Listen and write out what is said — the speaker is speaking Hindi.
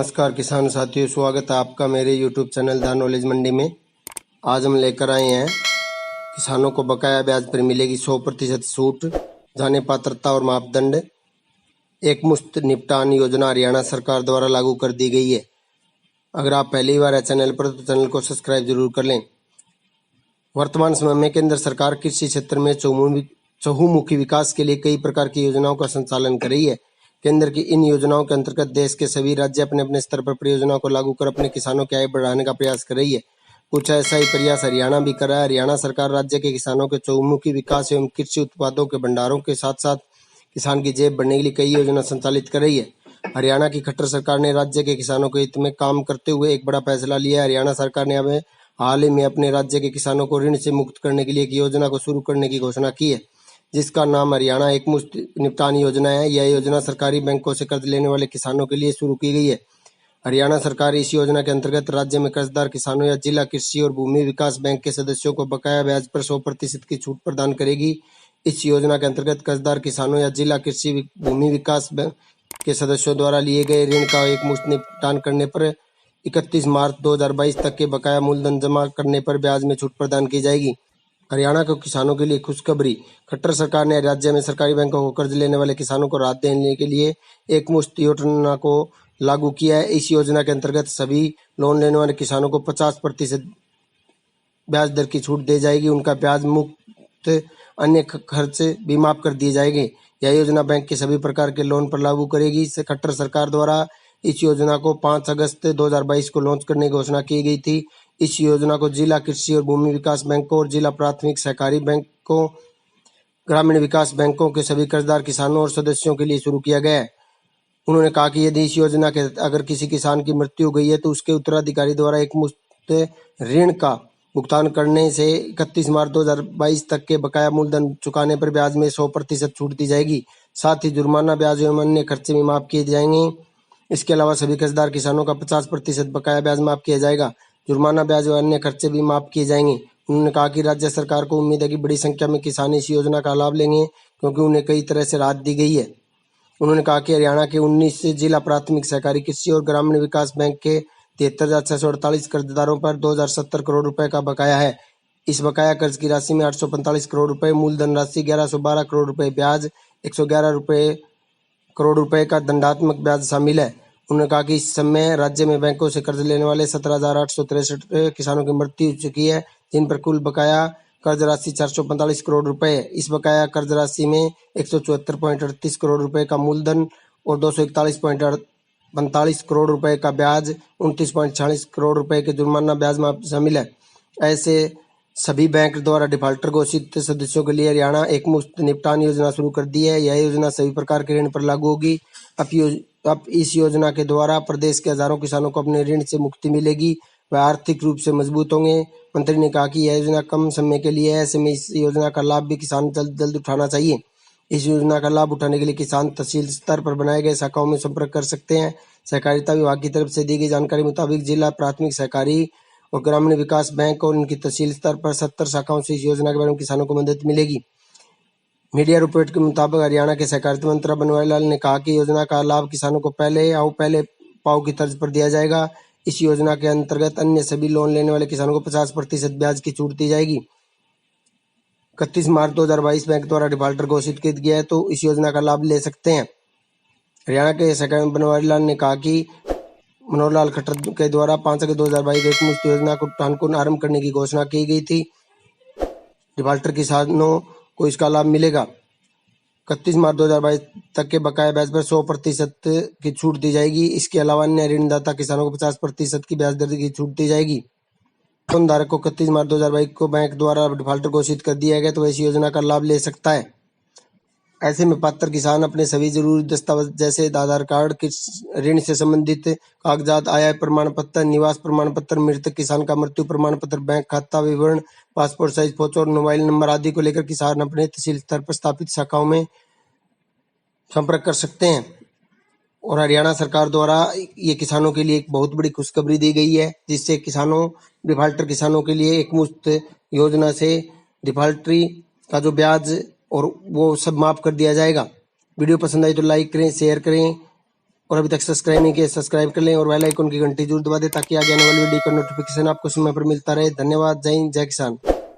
नमस्कार किसान साथियों, स्वागत है आपका मेरे YouTube चैनल द नॉलेज मंडी में। आज हम लेकर आए हैं किसानों को बकाया ब्याज पर मिलेगी 100% छूट, जाने पात्रता और मापदंड। एक मुश्त निपटान योजना हरियाणा सरकार द्वारा लागू कर दी गई है। अगर आप पहली बार है चैनल पर तो चैनल को सब्सक्राइब जरूर कर लें। वर्तमान समय में केंद्र सरकार कृषि क्षेत्र में चहुमुखी विकास के लिए कई प्रकार की योजनाओं का संचालन कर रही है। केंद्र की इन योजनाओं के अंतर्गत देश के सभी राज्य अपने अपने स्तर पर परियोजनाओं को लागू कर अपने किसानों की आय बढ़ाने का प्रयास कर रही है। कुछ ऐसा ही प्रयास हरियाणा भी कर रहा है। हरियाणा सरकार राज्य के किसानों के चहुमुखी विकास एवं कृषि उत्पादों के भंडारों के साथ साथ किसान की जेब बढ़ने के लिए कई योजना संचालित कर रही है। हरियाणा की खट्टर सरकार ने राज्य के किसानों के हित में काम करते हुए एक बड़ा फैसला लिया है। हरियाणा सरकार ने अब हाल ही में अपने राज्य के किसानों को ऋण से मुक्त करने के लिए एक योजना को शुरू करने की घोषणा की है, जिसका नाम हरियाणा एक मुश्त निपटान योजना है। यह योजना सरकारी बैंकों से कर्ज लेने वाले किसानों के लिए शुरू की गई है। हरियाणा सरकार इस योजना के अंतर्गत राज्य में कर्जदार किसानों या जिला कृषि और भूमि विकास बैंक के सदस्यों को बकाया ब्याज पर 100% की छूट प्रदान करेगी। इस योजना के अंतर्गत कर्जदार किसानों या जिला कृषि भूमि विकास बैंक के सदस्यों द्वारा लिए गए ऋण का एक मुश्त निपटान करने पर 31 मार्च 2022 तक के बकाया मूलधन जमा करने पर ब्याज में छूट प्रदान की जाएगी। हरियाणा के किसानों के लिए खुशखबरी। खट्टर सरकार ने राज्य में सरकारी बैंकों को कर्ज लेने वाले किसानों को राहत देने के लिए एक मुश्त योजना को लागू किया है। इस योजना के अंतर्गत सभी लोन लेने वाले किसानों को 50% ब्याज दर की छूट दी जाएगी। उनका ब्याज मुक्त अन्य खर्च भी माफ कर दिए जाएंगे। यह योजना बैंक के सभी प्रकार के लोन पर लागू करेगी। इससे खट्टर सरकार द्वारा इस योजना को 5 अगस्त 2022 को लॉन्च करने की घोषणा की गई थी। इस योजना को जिला कृषि और भूमि विकास बैंकों और जिला प्राथमिक सहकारी बैंकों, ग्रामीण विकास बैंकों के सभी कर्जदार किसानों और सदस्यों के लिए शुरू किया गया है। उन्होंने कहा कि यदि इस योजना के अगर किसी किसान की मृत्यु हो गई है तो उसके उत्तराधिकारी द्वारा एक मुश्त ऋण का भुगतान करने से 31 मार्च 2022 तक के बकाया मूलधन चुकाने पर ब्याज में 100% छूट दी जाएगी। साथ ही जुर्माना, ब्याज एवं अन्य खर्चे भी माफ किए जाएंगे। इसके अलावा सभी कर्जदार किसानों का 50% बकाया ब्याज माफ किया जाएगा। जुर्माना, ब्याज और अन्य खर्चे भी माफ किए जाएंगे। उन्होंने कहा कि राज्य सरकार को उम्मीद है कि बड़ी संख्या में किसान इस योजना का लाभ लेंगे, क्योंकि उन्हें कई तरह से राहत दी गई है। उन्होंने कहा कि हरियाणा के 19 जिला प्राथमिक सहकारी कृषि और ग्रामीण विकास बैंक के 73,648 कर्जदारों पर 2070 करोड़ रुपए का बकाया है। इस बकाया कर्ज की राशि में 845 करोड़ रुपए मूलधन राशि, 1112 करोड़ रुपए ब्याज, 111 करोड़ रुपए का दंडात्मक ब्याज शामिल है। उन्होंने कहा कि इस समय राज्य में बैंकों से कर्ज लेने वाले 17,863 किसानों की मृत्यु हो चुकी है, जिन पर कुल बकाया कर्ज राशि 445 करोड़ रुपए है। इस बकाया कर्ज राशि में 174.38 करोड़ रुपए का मूलधन और 241.45 करोड़ रुपए का ब्याज, 29.46 करोड़ रुपए के जुर्माना ब्याज शामिल है। ऐसे सभी बैंक द्वारा डिफाल्टर घोषित सदस्यों के लिए हरियाणा एक मुश्त निपटान योजना शुरू कर दी है। यह योजना सभी प्रकार के ऋण पर लागू होगी। अब इस योजना के द्वारा प्रदेश के हजारों किसानों को अपने ऋण से मुक्ति मिलेगी, वह आर्थिक रूप से मजबूत होंगे। मंत्री ने कहा कि यह योजना कम समय के लिए है, ऐसे में इस योजना का लाभ भी किसान जल्द उठाना चाहिए। इस योजना का लाभ उठाने के लिए किसान तहसील स्तर पर बनाए गए शाखाओं में संपर्क कर सकते हैं। सहकारिता विभाग की तरफ से दी गई जानकारी मुताबिक जिला प्राथमिक सहकारी और ग्रामीण विकास बैंक और इनकी तहसील स्तर पर 70 शाखाओं से इस योजना के बारे में किसानों को मदद मिलेगी। मीडिया रिपोर्ट के मुताबिक हरियाणा के सहकारिता मंत्री बनवारी लाल ने कहा कि योजना का लाभ किसानों को पहले पाव की तर्ज पर दिया जाएगा। इस योजना के अंतर्गत अन्य सभी लोन लेने वाले किसानों को 50% ब्याज की छूट दी जाएगी। 31 मार्च 2022 बैंक द्वारा डिफाल्टर घोषित किया गया है तो इस योजना का लाभ ले सकते हैं। हरियाणा के सहकारी बनवारी लाल ने कहा कि मनोहर लाल खट्टर के द्वारा 5 अगस्त 2022 एक मुश्त योजना को आरंभ करने की घोषणा की गई थी। डिफाल्टर किसानों को इसका लाभ मिलेगा। 31 मार्च 2022 तक के बकाया ब्याज पर 100% की छूट दी जाएगी। इसके अलावा अन्य ऋणदाता किसानों को 50% की ब्याज दर की छूट दी जाएगी। लोन धारक को 31 मार्च 2022 को बैंक द्वारा डिफाल्टर घोषित कर दिया गया तो वह इस योजना का लाभ ले सकता है। ऐसे में पात्र किसान अपने सभी जरूरी दस्तावेज जैसे आधार कार्ड, ऋण से संबंधित कागजात, आय प्रमाण पत्र, निवास प्रमाण पत्र, मृतक किसान का मृत्यु प्रमाण पत्र, बैंक खाता विवरण, पासपोर्ट साइज फोटो और मोबाइल नंबर आदि को लेकर किसान अपने तहसील स्तर पर स्थापित शाखाओं में संपर्क कर सकते हैं। और हरियाणा सरकार द्वारा ये किसानों के लिए एक बहुत बड़ी खुशखबरी दी गई है, जिससे डिफाल्टर किसानों के लिए एक मुश्त योजना से डिफाल्टरी का जो ब्याज और वो सब माफ कर दिया जाएगा। वीडियो पसंद आई तो लाइक करें, शेयर करें और अभी तक सब्सक्राइब नहीं किया सब्सक्राइब कर लें और बेल आइकन की घंटी जरूर दबा दें ताकि आगे आने वाली वीडियो का नोटिफिकेशन आपको समय पर मिलता रहे। धन्यवाद। जय हिंद, जय किसान।